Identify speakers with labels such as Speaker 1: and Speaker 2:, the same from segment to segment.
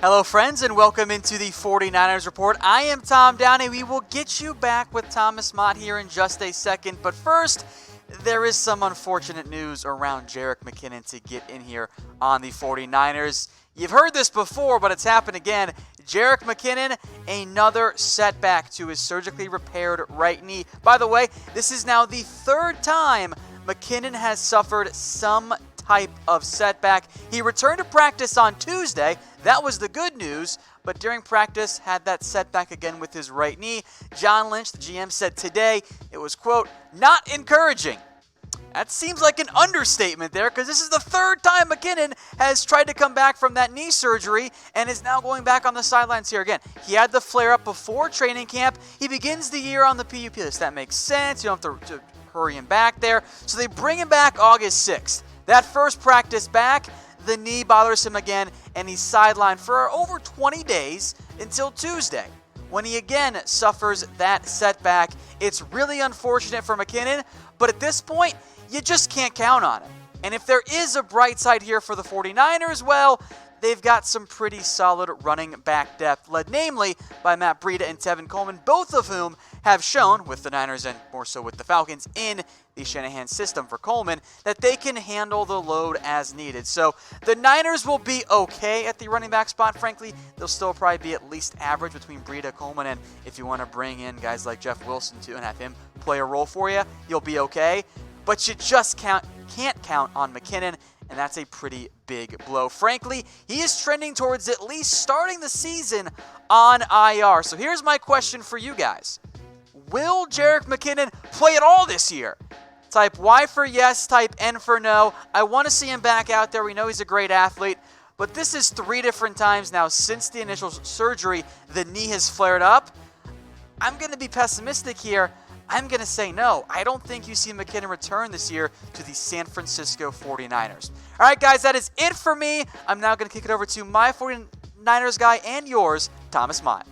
Speaker 1: Hello, friends, and welcome into the 49ers Report. I am Tom Downey. We will get you back with Thomas Mott here in just a second. But first, there is some unfortunate news around JERIK McKinnon to get in here on the 49ers. You've heard this before, but it's happened again. JERIK McKinnon, another setback to his surgically repaired right knee. By the way, this is now the third time McKinnon has suffered some type of setback. He returned to practice on Tuesday. That was the good news, but during practice had that setback again with his right knee. John Lynch, the GM, said today it was, quote, not encouraging. That seems like an understatement there, because this is the third time McKinnon has tried to come back from that knee surgery and is now going back on the sidelines here again. He had the flare-up before training camp. He begins the year on the PUP list. That makes sense. You don't have to hurry him back there. So they bring him back August 6th. That first practice back, the knee bothers him again, and he's sidelined for over 20 days until Tuesday, when he again suffers that setback. It's really unfortunate for McKinnon, but at this point, you just can't count on him. And if there is a bright side here for the 49ers, well, they've got some pretty solid running back depth, led namely by Matt Breida and Tevin Coleman, both of whom have shown with the Niners and more so with the Falcons in the Shanahan system for Coleman that they can handle the load as needed. So the Niners will be okay at the running back spot. Frankly, they'll still probably be at least average between Breida, Coleman, and if you want to bring in guys like Jeff Wilson too and have him play a role for you, you'll be okay. But you just can't count on McKinnon, and that's a pretty big blow. Frankly, he is trending towards at least starting the season on IR. So here's my question for you guys. Will JERIK McKinnon play at all this year? Type Y for yes, type N for no. I want to see him back out there. We know he's a great athlete, but this is 3 different times now since the initial surgery the knee has flared up. I'm going to be pessimistic here. I'm going to say no. I don't think you see McKinnon return this year to the San Francisco 49ers. All right, guys, that is it for me. I'm now going to kick it over to my 49ers guy and yours, Thomas Mott.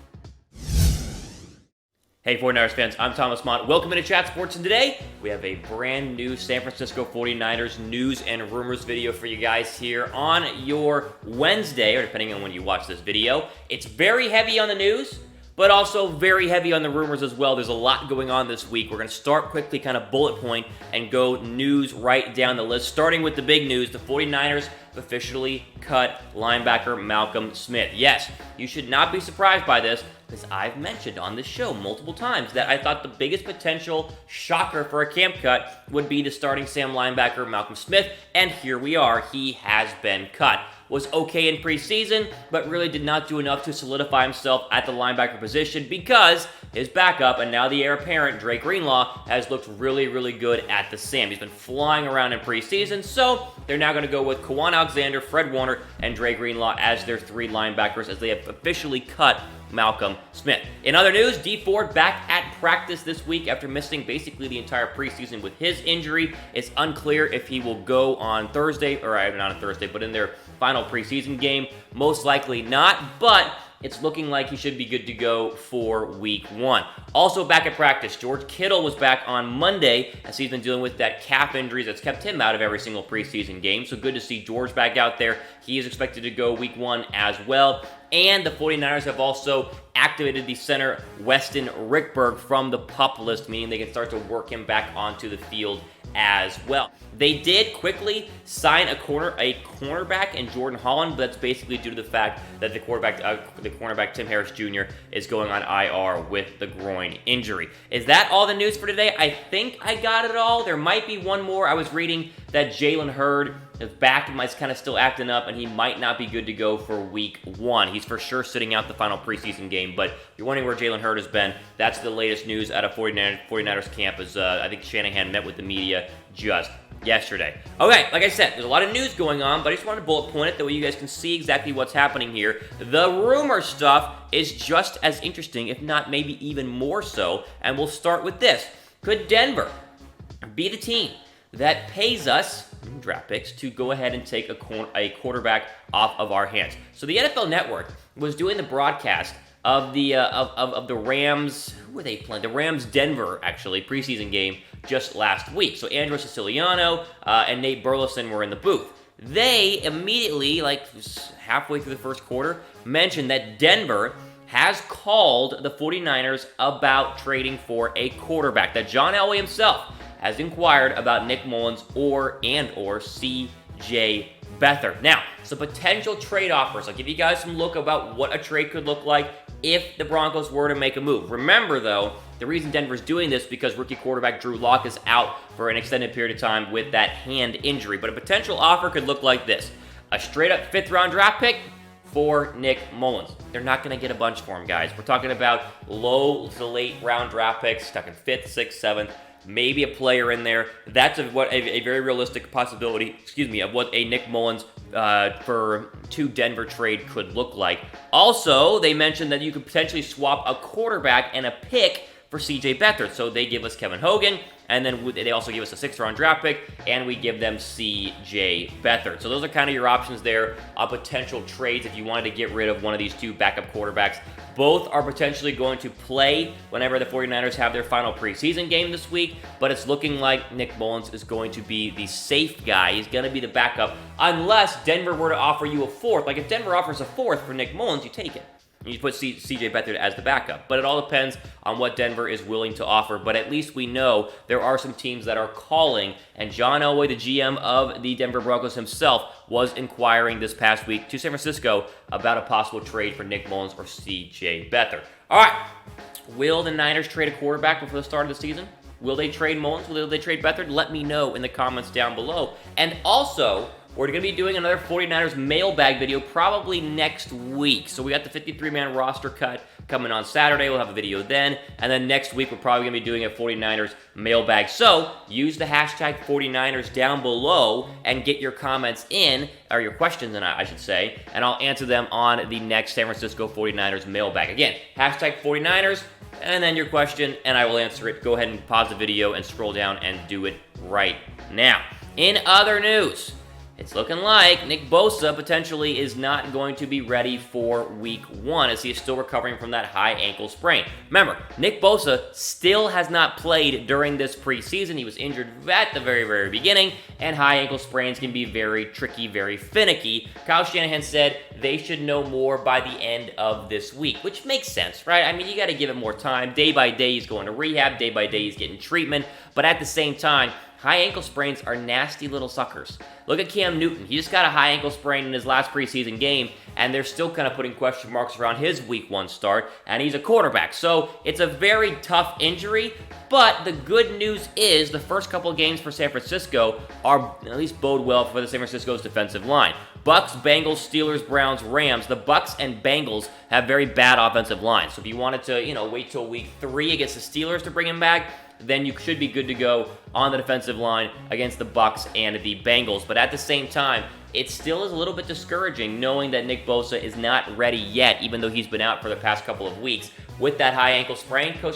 Speaker 2: Hey 49ers fans, I'm Thomas Mott. Welcome into Chat Sports, and today we have a brand new San Francisco 49ers news and rumors video for you guys here on your Wednesday, or depending on when you watch this video. It's very heavy on the news, but also very heavy on the rumors as well. There's a lot going on this week. We're going to start quickly, kind of bullet point, and go news right down the list. Starting with the big news, the 49ers officially cut linebacker Malcolm Smith. Yes, you should not be surprised by this, because I've mentioned on this show multiple times that I thought the biggest potential shocker for a camp cut would be the starting Sam linebacker Malcolm Smith, and here we are. He has been cut. Was okay in preseason, but really did not do enough to solidify himself at the linebacker position because his backup, and now the heir apparent, Dre Greenlaw, has looked really, really good at the Sam. He's been flying around in preseason, so they're now going to go with Kawan Alexander, Fred Warner, and Dre Greenlaw as their 3 linebackers as they have officially cut Malcolm Smith. In other news, Dee Ford back at practice this week after missing basically the entire preseason with his injury. It's unclear if he will go on Thursday, or not on Thursday, but in their final preseason game. Most likely not, but it's looking like he should be good to go for week 1. Also back at practice, George Kittle was back on Monday as he's been dealing with that calf injury that's kept him out of every single preseason game. So good to see George back out there. He is expected to go week 1 as well. And the 49ers have also activated the center Weston Rickberg from the PUP list, meaning they can start to work him back onto the field as well. They did quickly sign a cornerback in Jordan Holland, but that's basically due to the fact that the cornerback Tim Harris Jr. is going on IR with the groin injury. Is that all the news for today? I think I got it all. There might be one more. I was reading that Jalen Hurd is back and is kind of still acting up, and he might not be good to go for week 1. He's for sure sitting out the final preseason game, but if you're wondering where Jalen Hurd has been, that's the latest news out of 49ers camp, as I think Shanahan met with the media just yesterday. Okay, like I said, there's a lot of news going on, but I just wanted to bullet point it, that way you guys can see exactly what's happening here. The rumor stuff is just as interesting, if not maybe even more so, and we'll start with this. Could Denver be the team that pays us draft picks to go ahead and take a quarterback off of our hands? So the NFL Network was doing the broadcast of the Rams. Who were they playing? The Rams Denver actually preseason game just last week. So Andrew Siciliano and Nate Burleson were in the booth. they immediately, like halfway through the first quarter, mentioned that Denver has called the 49ers about trading for a quarterback, that John Elway himself has inquired about Nick Mullens or C.J. Beathard. Now, some potential trade offers. I'll give you guys some look about what a trade could look like if the Broncos were to make a move. Remember, though, the reason Denver's doing this because rookie quarterback Drew Lock is out for an extended period of time with that hand injury. But a potential offer could look like this: a straight-up 5th-round draft pick for Nick Mullens. They're not going to get a bunch for him, guys. We're talking about low to late round draft picks, talking 5th, 6th, 7th. Maybe a player in there. That's a very realistic possibility, of what a Nick Mullens to Denver trade could look like. Also, they mentioned that you could potentially swap a quarterback and a pick for C.J. Beathard. So they give us Kevin Hogan, and then they also give us a 6th-round draft pick, and we give them C.J. Beathard. So those are kind of your options there of potential trades if you wanted to get rid of one of these 2 backup quarterbacks. Both are potentially going to play whenever the 49ers have their final preseason game this week, but it's looking like Nick Mullens is going to be the safe guy. He's going to be the backup unless Denver were to offer you a 4th. Like if Denver offers a 4th for Nick Mullens, you take it. You put C.J. Beathard as the backup. But it all depends on what Denver is willing to offer. But at least we know there are some teams that are calling. And John Elway, the GM of the Denver Broncos himself, was inquiring this past week to San Francisco about a possible trade for Nick Mullens or C.J. Beathard. All right. Will the Niners trade a quarterback before the start of the season? Will they trade Mullens? Will they trade Beathard? Let me know in the comments down below. And also, we're going to be doing another 49ers mailbag video probably next week. So we got the 53-man roster cut coming on Saturday. We'll have a video then. And then next week, we're probably going to be doing a 49ers mailbag. So use the hashtag 49ers down below and get your comments in, or your questions in, I should say, and I'll answer them on the next San Francisco 49ers mailbag. Again, hashtag 49ers, and then your question, and I will answer it. Go ahead and pause the video and scroll down and do it right now. In other news, it's looking like Nick Bosa potentially is not going to be ready for week 1 as he is still recovering from that high ankle sprain. Remember, Nick Bosa still has not played during this preseason. He was injured at the very, very beginning, and high ankle sprains can be very tricky, very finicky. Kyle Shanahan said they should know more by the end of this week, which makes sense, right? I mean, you got to give him more time. Day by day, he's going to rehab. Day by day, he's getting treatment. But at the same time, high ankle sprains are nasty little suckers. Look at Cam Newton. He just got a high ankle sprain in his last preseason game, and they're still kind of putting question marks around his week 1 start, and he's a quarterback. So it's a very tough injury, but the good news is the first couple of games for San Francisco are at least bode well for the San Francisco's defensive line. Bucks, Bengals, Steelers, Browns, Rams. The Bucks and Bengals have very bad offensive lines. So if you wanted to, wait till week 3 against the Steelers to bring him back, then you should be good to go on the defensive line against the Bucks and the Bengals. But at the same time, it still is a little bit discouraging knowing that Nick Bosa is not ready yet, even though he's been out for the past couple of weeks with that high ankle sprain. Coach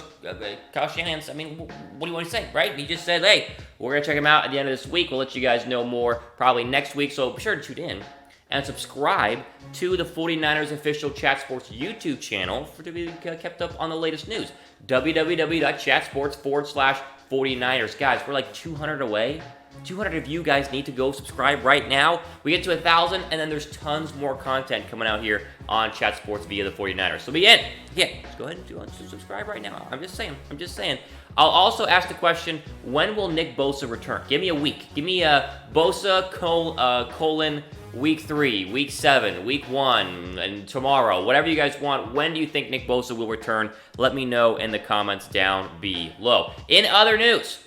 Speaker 2: Kyle Shanahan, what do you want to say, right? He just said, hey, we're going to check him out at the end of this week. We'll let you guys know more probably next week, so be sure to tune in and subscribe to the 49ers official Chat Sports YouTube channel to be kept up on the latest news. www.chatsports.com/49ers. Guys, we're like 200 away. 200 of you guys need to go subscribe right now. We get to 1,000, and then there's tons more content coming out here on Chat Sports via the 49ers. So just go ahead and subscribe right now. I'm just saying. I'll also ask the question, when will Nick Bosa return? Give me a week. Give me a Bosa colon week 3, week 7, week 1, and tomorrow. Whatever you guys want. When do you think Nick Bosa will return? Let me know in the comments down below. In other news,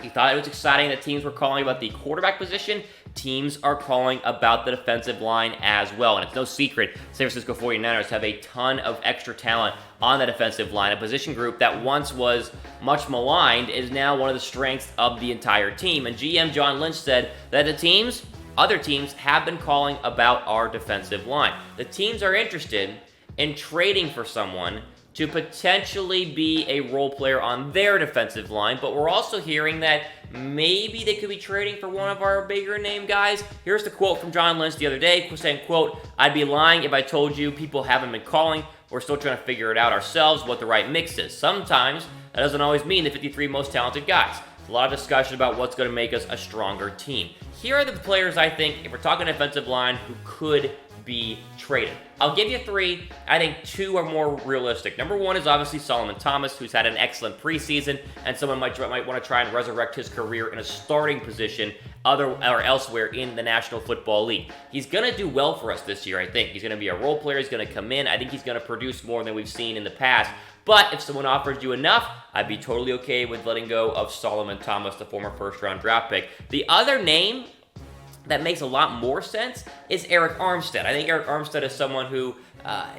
Speaker 2: you thought it was exciting that teams were calling about the quarterback position. Teams are calling about the defensive line as well. And it's no secret, San Francisco 49ers have a ton of extra talent on the defensive line. A position group that once was much maligned is now one of the strengths of the entire team. And GM John Lynch said that other teams have been calling about our defensive line. The teams are interested in trading for someone to potentially be a role player on their defensive line, but we're also hearing that maybe they could be trading for one of our bigger name guys. Here's the quote from John Lynch the other day, saying, quote, "I'd be lying if I told you people haven't been calling. We're still trying to figure it out ourselves what the right mix is. Sometimes that doesn't always mean the 53 most talented guys. a lot of discussion about what's going to make us a stronger team. Here are the players I think, if we're talking defensive line, who could be traded. I'll give you 3. I think 2 are more realistic. Number 1 is obviously Solomon Thomas, who's had an excellent preseason, and someone might want to try and resurrect his career in a starting position or elsewhere in the National Football League. He's going to do well for us this year, I think. He's going to be a role player. He's going to come in. I think he's going to produce more than we've seen in the past. But if someone offers you enough, I'd be totally okay with letting go of Solomon Thomas, the former first-round draft pick. The other name that makes a lot more sense is ARIK ARMSTEAD. I think ARIK ARMSTEAD is someone who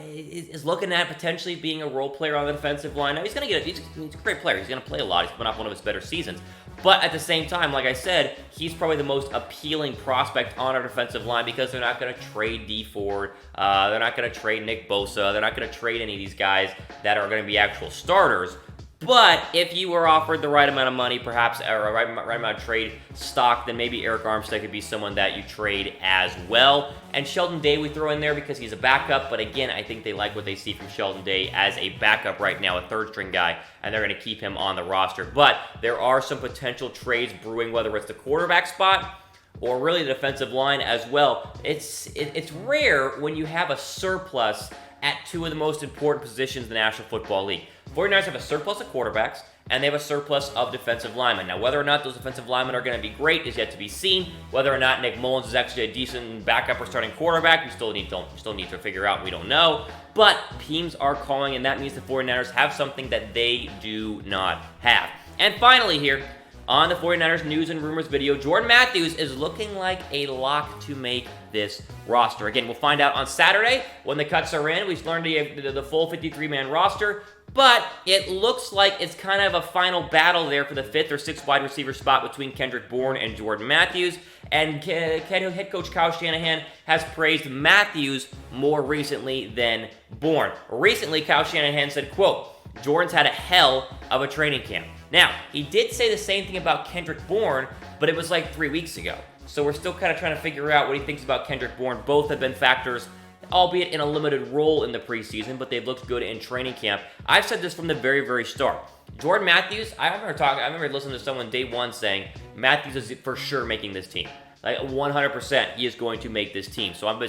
Speaker 2: is looking at potentially being a role player on the defensive line. Now, he's a great player. He's going to play a lot. He's been off one of his better seasons. But at the same time, like I said, he's probably the most appealing prospect on our defensive line because they're not going to trade D Ford. They're not going to trade Nick Bosa. They're not going to trade any of these guys that are going to be actual starters. But if you were offered the right amount of money, perhaps, or a right amount of trade stock, then maybe ARIK ARMSTEAD could be someone that you trade as well. And Sheldon Day we throw in there because he's a backup, but again, I think they like what they see from Sheldon Day as a backup right now, a third-string guy, and they're going to keep him on the roster. But there are some potential trades brewing, whether it's the quarterback spot or really the defensive line as well. It's rare when you have a surplus at 2 of the most important positions in the National Football League. 49ers have a surplus of quarterbacks, and they have a surplus of defensive linemen. Now, whether or not those defensive linemen are going to be great is yet to be seen. Whether or not Nick Mullens is actually a decent backup or starting quarterback, we still need to figure out. We don't know. But teams are calling, and that means the 49ers have something that they do not have. And finally here, on the 49ers news and rumors video, Jordan Matthews is looking like a lock to make this roster. Again, we'll find out on Saturday when the cuts are in. We've learned the full 53-man roster, but it looks like it's kind of a final battle there for the 5th or 6th wide receiver spot between Kendrick Bourne and Jordan Matthews. And head coach Kyle Shanahan has praised Matthews more recently than Bourne. Recently, Kyle Shanahan said, quote, "Jordan's had a hell of a training camp." Now, he did say the same thing about Kendrick Bourne, but it was like 3 weeks ago. So we're still kind of trying to figure out what he thinks about Kendrick Bourne. Both have been factors, albeit in a limited role in the preseason, but they've looked good in training camp. I've said this from the very, very start. Jordan Matthews, I remember listening to someone day one saying, Matthews is for sure making this team. Like 100%, he is going to make this team. So I'm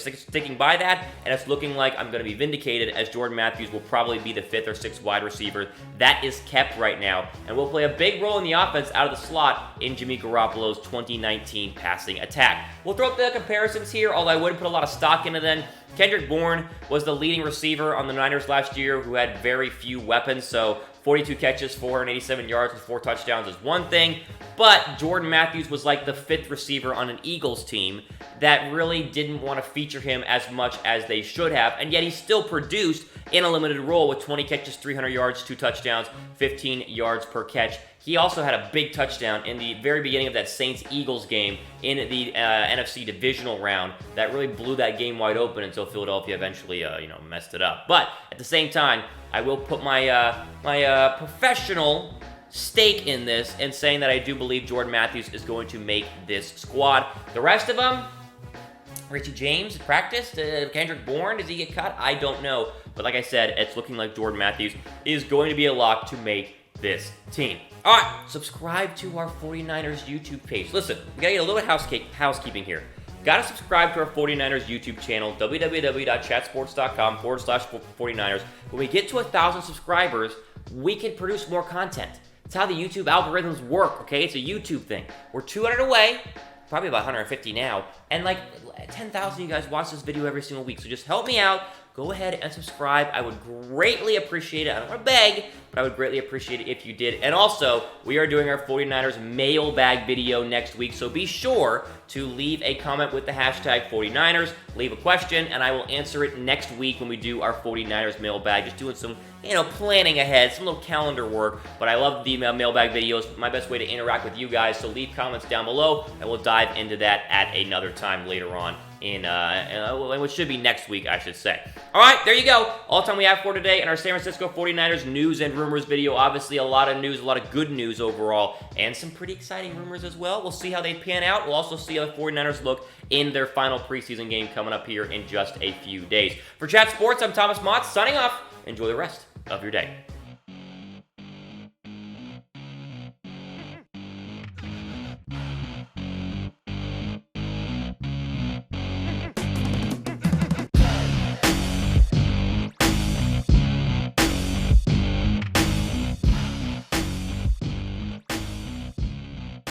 Speaker 2: sticking by that, and it's looking like I'm going to be vindicated as Jordan Matthews will probably be the 5th or 6th wide receiver. That is kept right now, and will play a big role in the offense out of the slot in Jimmy Garoppolo's 2019 passing attack. We'll throw up the comparisons here, although I wouldn't put a lot of stock into them. Kendrick Bourne was the leading receiver on the Niners last year who had very few weapons, so 42 catches, 487 yards, and 4 touchdowns is one thing, but Jordan Matthews was like the 5th receiver on an Eagles team that really didn't want to feature him as much as they should have, and yet he still produced in a limited role with 20 catches, 300 yards, 2 touchdowns, 15 yards per catch. He also had a big touchdown in the very beginning of that Saints-Eagles game in the NFC divisional round that really blew that game wide open until Philadelphia eventually, messed it up. But at the same time, I will put my professional stake in this and saying that I do believe Jordan Matthews is going to make this squad. The rest of them, Richie James practiced, Kendrick Bourne, does he get cut? I don't know. But like I said, it's looking like Jordan Matthews is going to be a lock to make this team. All right, subscribe to our 49ers YouTube page. Listen, we got to get a little bit housekeeping here. Got to subscribe to our 49ers YouTube channel, www.chatsports.com/49ers. When we get to 1,000 subscribers, we can produce more content. It's how the YouTube algorithms work, okay? It's a YouTube thing. We're 200 away, probably about 150 now, and like 10,000 of you guys watch this video every single week. So just help me out. Go ahead and subscribe. I would greatly appreciate it. I don't want to beg, but I would greatly appreciate it if you did. And also, we are doing our 49ers mailbag video next week, so be sure to leave a comment with the hashtag 49ers, leave a question, and I will answer it next week when we do our 49ers mailbag. Just doing some, planning ahead, some little calendar work, but I love the mailbag videos. My best way to interact with you guys, so leave comments down below, and we'll dive into that at another time later on. Which should be next week, I should say. All right, there you go. All the time we have for today in our San Francisco 49ers news and rumors video. Obviously, a lot of news, a lot of good news overall, and some pretty exciting rumors as well. We'll see how they pan out. We'll also see how the 49ers look in their final preseason game coming up here in just a few days. For Chat Sports, I'm Thomas Mott, signing off. Enjoy the rest of your day.